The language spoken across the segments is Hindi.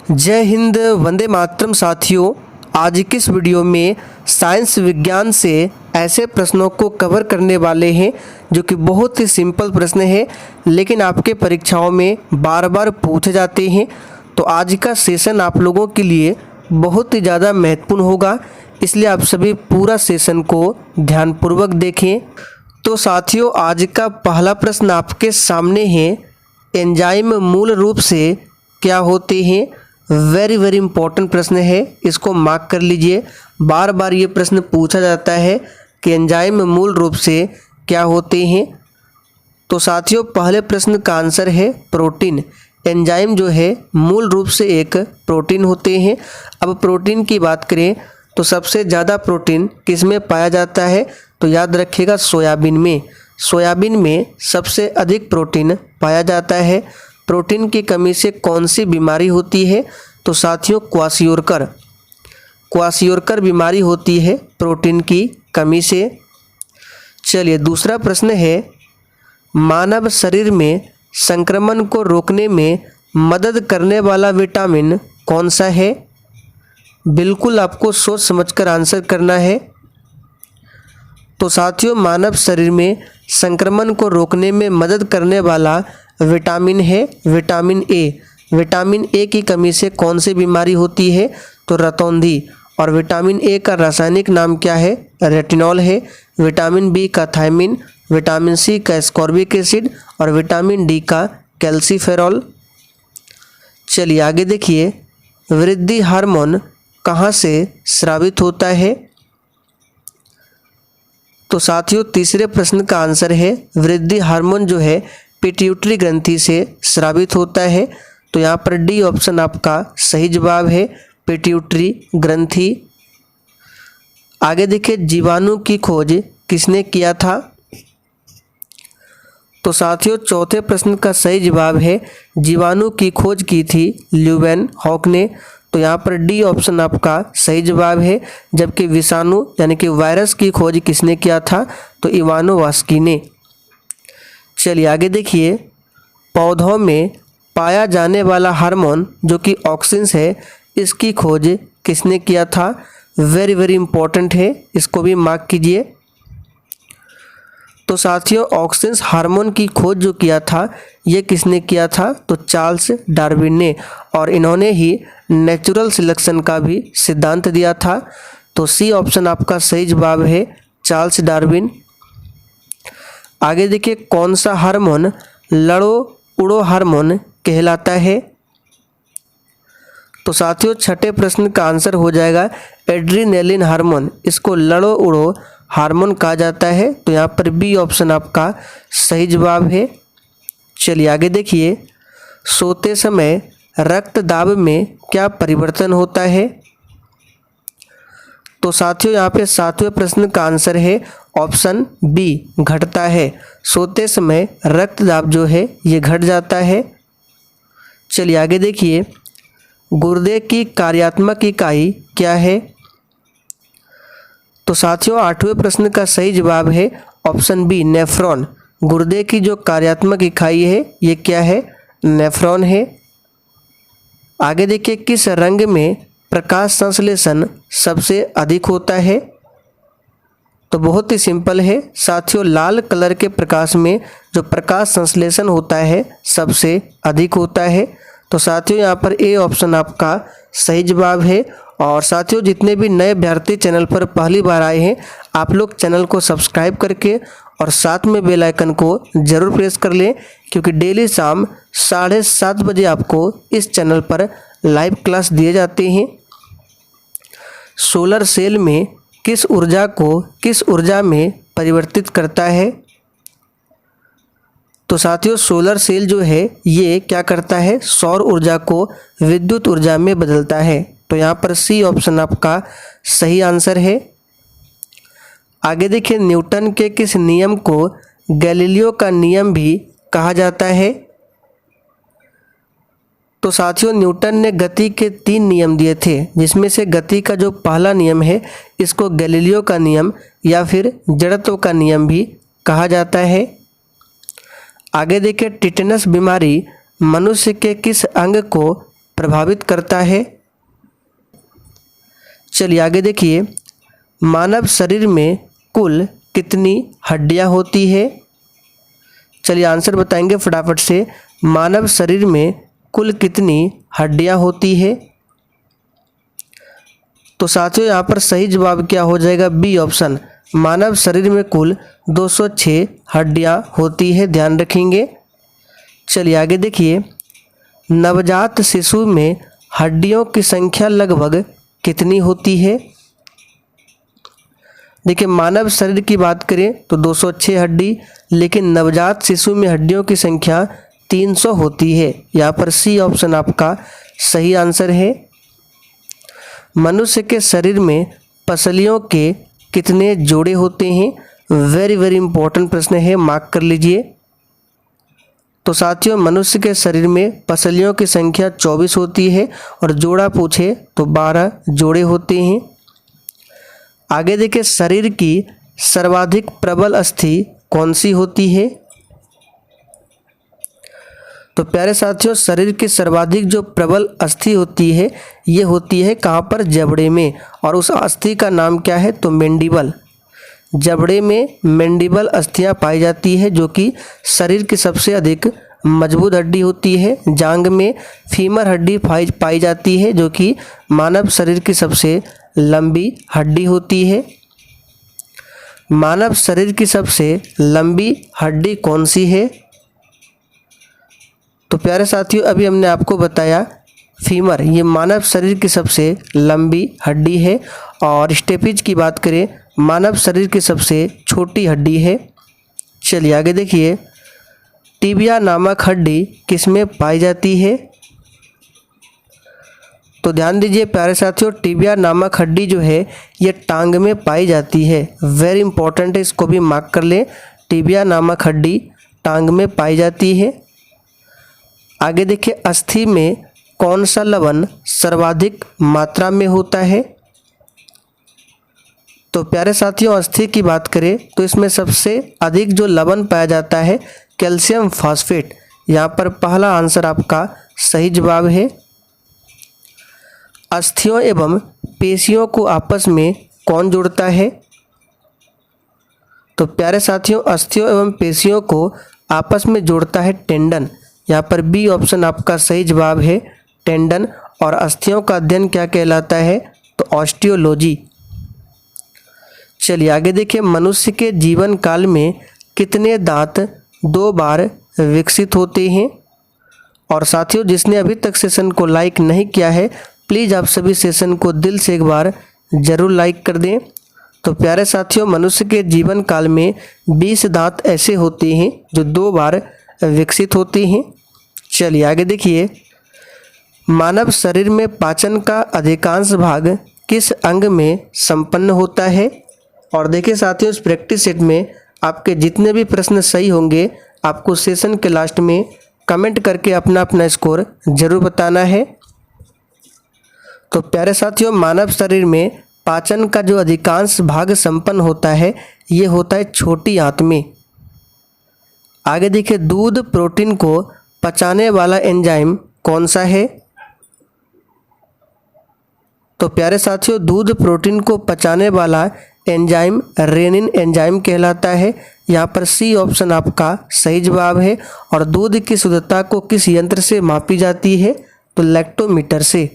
जय हिंद, वंदे मातरम साथियों। आज की इस वीडियो में साइंस विज्ञान से ऐसे प्रश्नों को कवर करने वाले हैं जो कि बहुत ही सिंपल प्रश्न है, लेकिन आपके परीक्षाओं में बार बार पूछे जाते हैं। तो आज का सेशन आप लोगों के लिए बहुत ही ज़्यादा महत्वपूर्ण होगा, इसलिए आप सभी पूरा सेशन को ध्यानपूर्वक देखें। तो साथियों, आज का पहला प्रश्न आपके सामने है, एंजाइम मूल रूप से क्या होते हैं। वेरी इंपॉर्टेंट प्रश्न है, इसको मार्क कर लीजिए। बार बार ये प्रश्न पूछा जाता है कि एंजाइम मूल रूप से क्या होते हैं। तो साथियों, पहले प्रश्न का आंसर है प्रोटीन। एंजाइम जो है मूल रूप से एक प्रोटीन होते हैं। अब प्रोटीन की बात करें तो सबसे ज़्यादा प्रोटीन किस में पाया जाता है, तो याद रखिएगा सोयाबीन में। सोयाबीन में सबसे अधिक प्रोटीन पाया जाता है। प्रोटीन की कमी से कौन सी बीमारी होती है, तो साथियों क्वाशियोरकर बीमारी होती है प्रोटीन की कमी से। चलिए दूसरा प्रश्न है, मानव शरीर में संक्रमण को रोकने में मदद करने वाला विटामिन कौन सा है। बिल्कुल आपको सोच समझकर आंसर करना है। तो साथियों, मानव शरीर में संक्रमण को रोकने में मदद करने वाला विटामिन है विटामिन ए। विटामिन ए की कमी से कौन सी बीमारी होती है, तो रतौंधी। और विटामिन ए का रासायनिक नाम क्या है, रेटिनॉल है। विटामिन बी का थायमिन, विटामिन सी का एस्कॉर्बिक एसिड और विटामिन डी का कैल्सीफेरॉल। चलिए आगे देखिए, वृद्धि हार्मोन कहाँ से स्रावित होता है। तो साथियों, तीसरे प्रश्न का आंसर है वृद्धि हार्मोन जो है पिट्यूटरी ग्रंथि से स्रावित होता है। तो यहाँ पर डी ऑप्शन आपका सही जवाब है, पिट्यूटरी ग्रंथि। आगे देखिए, जीवाणु की खोज किसने किया था। तो साथियों, चौथे प्रश्न का सही जवाब है जीवाणु की खोज की थी ल्यूवेनहॉक ने। तो यहाँ पर डी ऑप्शन आपका सही जवाब है। जबकि विषाणु यानी कि वायरस की खोज किसने किया था, तो इवानोवास्की ने। चलिए आगे देखिए, पौधों में पाया जाने वाला हार्मोन जो कि ऑक्सिन है, इसकी खोज किसने किया था। वेरी इंपॉर्टेंट है, इसको भी मार्क कीजिए। तो साथियों, ऑक्सिन हार्मोन की खोज जो किया था, ये किसने किया था, तो चार्ल्स डार्विन ने। और इन्होंने ही नेचुरल सिलेक्शन का भी सिद्धांत दिया था। तो सी ऑप्शन आपका सही जवाब है, चार्ल्स डार्विन। आगे देखिए, कौन सा हार्मोन लड़ो उड़ो हार्मोन कहलाता है। तो साथियों, छठे प्रश्न का आंसर हो जाएगा एड्रीनेलिन हार्मोन। इसको लड़ो उड़ो हार्मोन कहा जाता है। तो यहाँ पर बी ऑप्शन आपका सही जवाब है। चलिए आगे देखिए, सोते समय रक्त दाब में क्या परिवर्तन होता है। तो साथियों, यहाँ पे सातवें प्रश्न का आंसर है ऑप्शन बी, घटता है। सोते समय रक्त दाब जो है ये घट जाता है। चलिए आगे देखिए, गुर्दे की कार्यात्मक इकाई क्या है। तो साथियों, आठवें प्रश्न का सही जवाब है ऑप्शन बी, नेफ्रॉन। गुर्दे की जो कार्यात्मक इकाई है ये क्या है, नेफ्रॉन है। आगे देखिए, किस रंग में प्रकाश संश्लेषण सबसे अधिक होता है। तो बहुत ही सिंपल है साथियों, लाल कलर के प्रकाश में जो प्रकाश संश्लेषण होता है सबसे अधिक होता है। तो साथियों, यहाँ पर ए ऑप्शन आपका सही जवाब है। और साथियों, जितने भी नए अभ्यर्थी चैनल पर पहली बार आए हैं, आप लोग चैनल को सब्सक्राइब करके और साथ में बेल आइकन को ज़रूर प्रेस कर लें, क्योंकि डेली शाम 7:30 बजे आपको इस चैनल पर लाइव क्लास दिए जाते हैं। सोलर सेल में किस ऊर्जा को किस ऊर्जा में परिवर्तित करता है। तो साथियों, सोलर सेल जो है ये क्या करता है, सौर ऊर्जा को विद्युत ऊर्जा में बदलता है। तो यहाँ पर सी ऑप्शन आपका सही आंसर है। आगे देखिए, न्यूटन के किस नियम को गैलीलियो का नियम भी कहा जाता है। तो साथियों, न्यूटन ने गति के 3 नियम दिए थे, जिसमें से गति का जो पहला नियम है इसको गैलीलियो का नियम या फिर जड़त्व का नियम भी कहा जाता है। आगे देखिए, टिटेनस बीमारी मनुष्य के किस अंग को प्रभावित करता है? चलिए आगे देखिए, मानव शरीर में कुल कितनी हड्डियां होती है? चलिए आंसर बताएंगे फटाफट से। मानव शरीर में कुल कितनी हड्डियां होती है? तो साथियों यहाँ पर सही जवाब क्या हो जाएगा? बी ऑप्शन, मानव शरीर में कुल 206 हड्डियां होती है, ध्यान रखेंगे। चलिए आगे देखिए, नवजात शिशु में हड्डियों की संख्या लगभग कितनी होती है? देखिए मानव शरीर की बात करें तो 206 हड्डी, लेकिन नवजात शिशु में हड्डियों की संख्या 300 होती है। यहाँ पर सी ऑप्शन आपका सही आंसर है। मनुष्य के शरीर में पसलियों के कितने जोड़े होते हैं? वेरी वेरी इंपॉर्टेंट प्रश्न है, मार्क कर लीजिए। तो साथियों मनुष्य के शरीर में पसलियों की संख्या 24 होती है और जोड़ा पूछे तो 12 जोड़े होते हैं। आगे देखिए, शरीर की सर्वाधिक प्रबल अस्थि कौन सी होती है? तो प्यारे साथियों, शरीर की सर्वाधिक जो प्रबल अस्थि होती है ये होती है कहाँ पर? जबड़े में। और उस अस्थि का नाम क्या है? तो मैंडिबल। जबड़े में मैंडिबल अस्थियां पाई जाती है जो कि शरीर की सबसे अधिक मजबूत हड्डी होती है। जांघ में फीमर हड्डी पाई जाती है जो कि मानव शरीर की सबसे लंबी हड्डी होती है। मानव शरीर की सबसे लंबी हड्डी कौन सी है? तो प्यारे साथियों अभी हमने आपको बताया फीमर, ये मानव शरीर की सबसे लंबी हड्डी है। और स्टेपिज की बात करें, मानव शरीर की सबसे छोटी हड्डी है। चलिए आगे देखिए, टिबिया नामक हड्डी किसमें पाई जाती है? तो ध्यान दीजिए प्यारे साथियों, टिबिया नामक हड्डी जो है ये टांग में पाई जाती है। वेरी इंपॉर्टेंट है, इसको भी मार्क कर लें। टिबिया नामक हड्डी टांग में पाई जाती है। आगे देखिए, अस्थि में कौन सा लवण सर्वाधिक मात्रा में होता है? तो प्यारे साथियों अस्थि की बात करें तो इसमें सबसे अधिक जो लवण पाया जाता है कैल्शियम फॉस्फेट। यहाँ पर पहला आंसर आपका सही जवाब है। अस्थियों एवं पेशियों को आपस में कौन जोड़ता है? तो प्यारे साथियों अस्थियों एवं पेशियों को आपस में जोड़ता है टेंडन। यहाँ पर बी ऑप्शन आपका सही जवाब है, टेंडन। और अस्थियों का अध्ययन क्या कहलाता है? तो ऑस्टियोलॉजी। चलिए आगे देखिए, मनुष्य के जीवन काल में कितने दांत 2 बार विकसित होते हैं? और साथियों जिसने अभी तक सेशन को लाइक नहीं किया है प्लीज़ आप सभी सेशन को दिल से एक बार ज़रूर लाइक कर दें। तो प्यारे साथियों मनुष्य के जीवन काल में 20 दांत ऐसे होते हैं जो 2 बार विकसित होते हैं। चलिए आगे देखिए, मानव शरीर में पाचन का अधिकांश भाग किस अंग में संपन्न होता है? और देखिए साथियों इस प्रैक्टिस सेट में आपके जितने भी प्रश्न सही होंगे आपको सेशन के लास्ट में कमेंट करके अपना अपना स्कोर जरूर बताना है। तो प्यारे साथियों मानव शरीर में पाचन का जो अधिकांश भाग संपन्न होता है ये होता है छोटी आंत में। आगे देखिए, दूध प्रोटीन को पचाने वाला एंजाइम कौन सा है? तो प्यारे साथियों दूध प्रोटीन को पचाने वाला एंजाइम रेनिन एंजाइम कहलाता है। यहाँ पर सी ऑप्शन आपका सही जवाब है। और दूध की शुद्धता को किस यंत्र से मापी जाती है? तो लैक्टोमीटर से।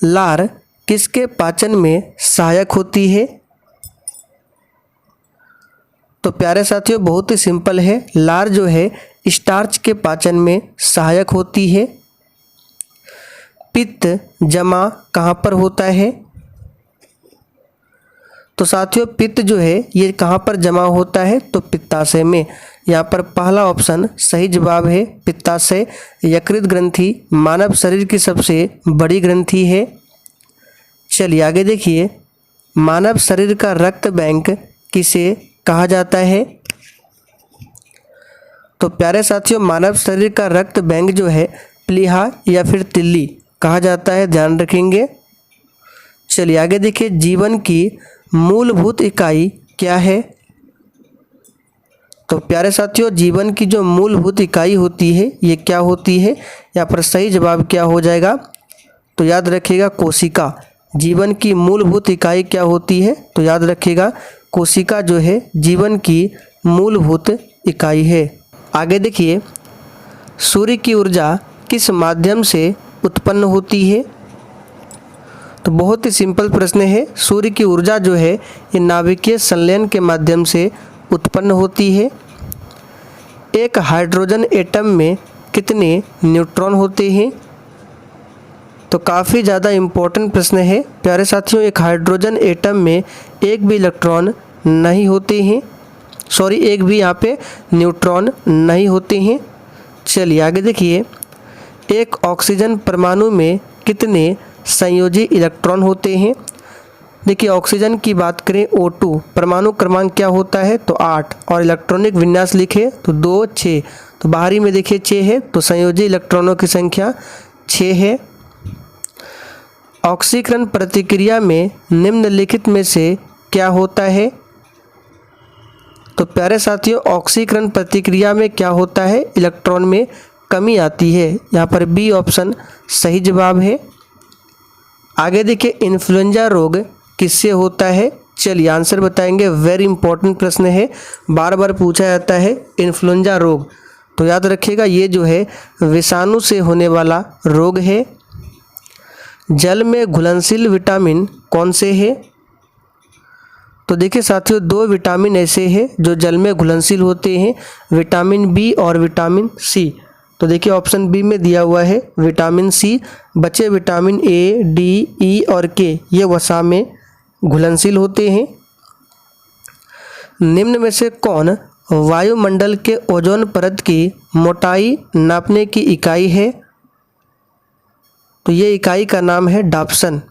लार किसके पाचन में सहायक होती है? तो प्यारे साथियों बहुत ही सिंपल है, लार जो है स्टार्च के पाचन में सहायक होती है। पित्त जमा कहाँ पर होता है? तो साथियों पित्त जो है ये कहाँ पर जमा होता है? तो पित्ताशय में। यहाँ पर पहला ऑप्शन सही जवाब है, पित्ताशय। यकृत ग्रंथि मानव शरीर की सबसे बड़ी ग्रंथि है। चलिए आगे देखिए, मानव शरीर का रक्त बैंक किसे कहा जाता है? तो प्यारे साथियों मानव शरीर का रक्त बैंक जो है प्लीहा या फिर तिल्ली कहा जाता है, ध्यान रखेंगे। चलिए आगे देखिए, जीवन की मूलभूत इकाई क्या है? तो प्यारे साथियों, जीवन की जो मूलभूत इकाई होती है ये क्या होती है? यहाँ पर सही जवाब क्या हो जाएगा? तो याद रखिएगा कोशिका। जीवन की मूलभूत इकाई क्या होती है? तो याद रखिएगा कोशिका जो है जीवन की मूलभूत इकाई है। आगे देखिए, सूर्य की ऊर्जा किस माध्यम से उत्पन्न होती है? तो बहुत ही सिंपल प्रश्न है। सूर्य की ऊर्जा जो है ये नाभिकीय संलयन के माध्यम से उत्पन्न होती है। एक हाइड्रोजन एटम में कितने न्यूट्रॉन होते हैं? तो काफ़ी ज़्यादा इम्पोर्टेंट प्रश्न है प्यारे साथियों। एक हाइड्रोजन एटम में एक भी इलेक्ट्रॉन नहीं होते हैं, एक भी यहाँ पे न्यूट्रॉन नहीं होते हैं। चलिए आगे देखिए, एक ऑक्सीजन परमाणु में कितने संयोजी इलेक्ट्रॉन होते हैं? देखिए, ऑक्सीजन की बात करें O2 परमाणु क्रमांक क्या होता है? तो 8, और इलेक्ट्रॉनिक विन्यास लिखे तो 2 6, तो बाहरी में देखिए 6 है, तो संयोजी इलेक्ट्रॉनों की संख्या 6 है। ऑक्सीकरण प्रतिक्रिया में निम्नलिखित में से क्या होता है? तो प्यारे साथियों, ऑक्सीकरण प्रतिक्रिया में क्या होता है? इलेक्ट्रॉन में कमी आती है। यहाँ पर बी ऑप्शन सही जवाब है। आगे देखिए, इन्फ्लुएंजा रोग किससे होता है? चलिए आंसर बताएंगे। वेरी इंपॉर्टेंट प्रश्न है, बार बार पूछा जाता है इन्फ्लुएंजा रोग। तो याद रखिएगा ये जो है विषाणु से होने वाला रोग है। जल में घुलनशील विटामिन कौन से है? तो देखिए साथियों, 2 विटामिन ऐसे हैं जो जल में घुलनशील होते हैं, विटामिन बी और विटामिन सी। तो देखिए ऑप्शन बी में दिया हुआ है विटामिन सी। बचे विटामिन ए, डी, ई और के, ये वसा में घुलनशील होते हैं। निम्न में से कौन वायुमंडल के ओजोन परत की मोटाई नापने की इकाई है? तो ये इकाई का नाम है डाप्सन।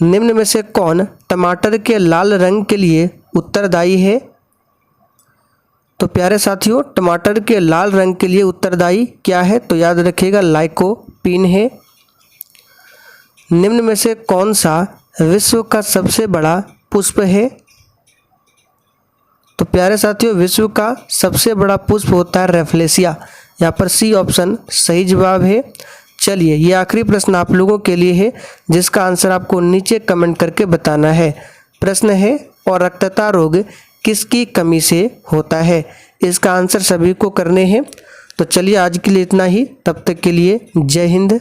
निम्न में से कौन टमाटर के लाल रंग के लिए उत्तरदायी है? तो प्यारे साथियों, टमाटर के लाल रंग के लिए उत्तरदायी क्या है? तो याद रखिएगा लाइकोपीन है। निम्न में से कौन सा विश्व का सबसे बड़ा पुष्प है? तो प्यारे साथियों, विश्व का सबसे बड़ा पुष्प होता है रेफलेशिया। यहाँ पर सी ऑप्शन सही जवाब है। चलिए, ये आखिरी प्रश्न आप लोगों के लिए है जिसका आंसर आपको नीचे कमेंट करके बताना है। प्रश्न है, और रक्तता रोग किसकी कमी से होता है? इसका आंसर सभी को करने हैं। तो चलिए आज के लिए इतना ही, तब तक के लिए जय हिंद।